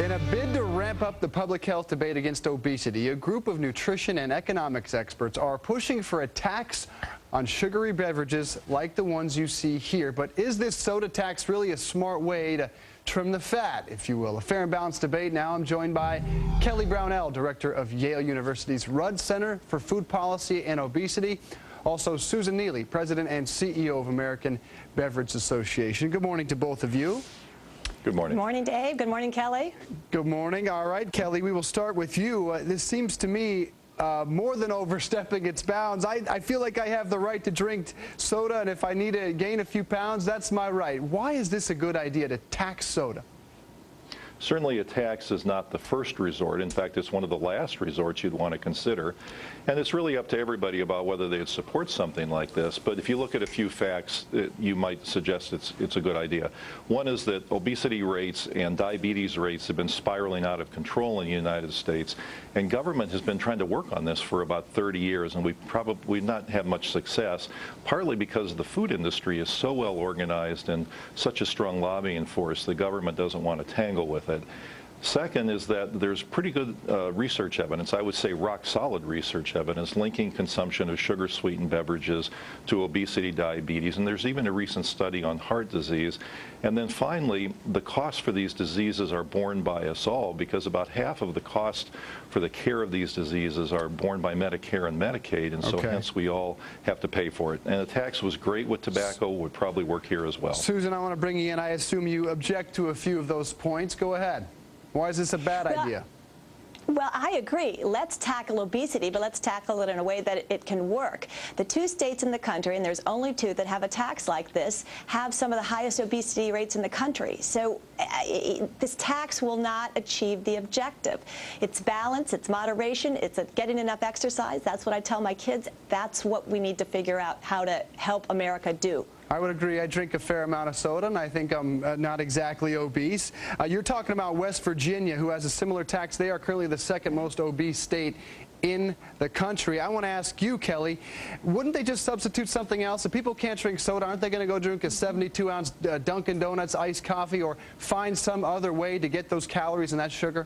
In a bid to ramp up the public health debate against obesity, a group of nutrition and economics experts are pushing for a tax on sugary beverages like the ones you see here. But is this soda tax really a smart way to trim the fat, if you will? A fair and balanced debate. Now I'm joined by Kelly Brownell, director of Yale University's Rudd Center for Food Policy and Obesity. Also, Susan Neely, president and CEO of American Beverage Association. Good morning to both of you. Good morning. Good morning, Dave. Good morning, Kelly. Good morning. All right, Kelly, we will start with you. This seems to me more than overstepping its bounds. I feel like I have the right to drink soda, and if I need to gain a few pounds, that's my right. Why is this a good idea to tax soda? Certainly a tax is not the first resort. In fact, it's one of the last resorts you'd want to consider. And it's really up to everybody about whether they would support something like this. But if you look at a few facts, you might suggest it's a good idea. One is that obesity rates and diabetes rates have been spiraling out of control in the United States. And government has been trying to work on this for about 30 years, and we've not had much success, partly because the food industry is so well organized and such a strong lobbying force, the government doesn't want to tangle with it. Second is that there's pretty good research evidence, I would say rock solid research evidence, linking consumption of sugar-sweetened beverages to obesity, diabetes, and there's even a recent study on heart disease. And then finally, the costs for these diseases are borne by us all, because about half of the cost for the care of these diseases are borne by Medicare and Medicaid, and so hence we all have to pay for it. And a tax was great with tobacco, would probably work here as well. Susan, I want to bring you in. I assume you object to a few of those points. Go ahead. Why is this a bad idea? Well, I agree. Let's tackle obesity, but let's tackle it in a way that it can work. The two states in the country, and there's only two that have a tax like this, have some of the highest obesity rates in the country. So this tax will not achieve the objective. It's balance, it's moderation, it's getting enough exercise. That's what I tell my kids. That's what we need to figure out how to help America do. I would agree. I drink a fair amount of soda, and I think I'm not exactly obese. You're talking about West Virginia, who has a similar tax. They are currently the second most obese state in the country. I want to ask you, Kelly, wouldn't they just substitute something else? If people can't drink soda, aren't they going to go drink a 72-ounce Dunkin' Donuts iced coffee, or find some other way to get those calories and that sugar?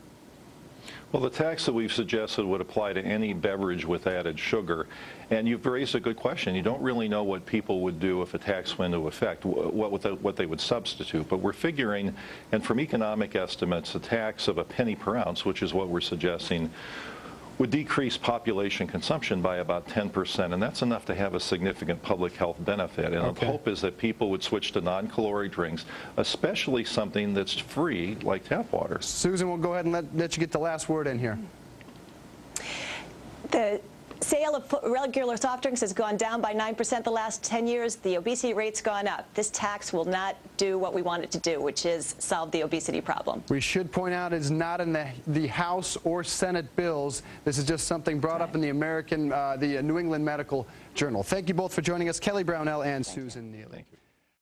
Well, the tax that we've suggested would apply to any beverage with added sugar. And you've raised a good question. You don't really know what people would do if a tax went into effect, what they would substitute. But we're figuring, and from economic estimates, a tax of a penny per ounce, which is what we're suggesting, would decrease population consumption by about 10%, and that's enough to have a significant public health benefit. And the hope is that people would switch to non-caloric drinks, especially something that's free, like tap water. Susan, we'll go ahead and let you get the last word in here. The sale of regular soft drinks has gone down by 9% the last 10 years. The obesity rate's gone up. This tax will not do what we want it to do, which is solve the obesity problem. We should point out it's not in the House or Senate bills. This is just something brought up in the New England Medical Journal. Thank you both for joining us, Kelly Brownell and Susan Neely.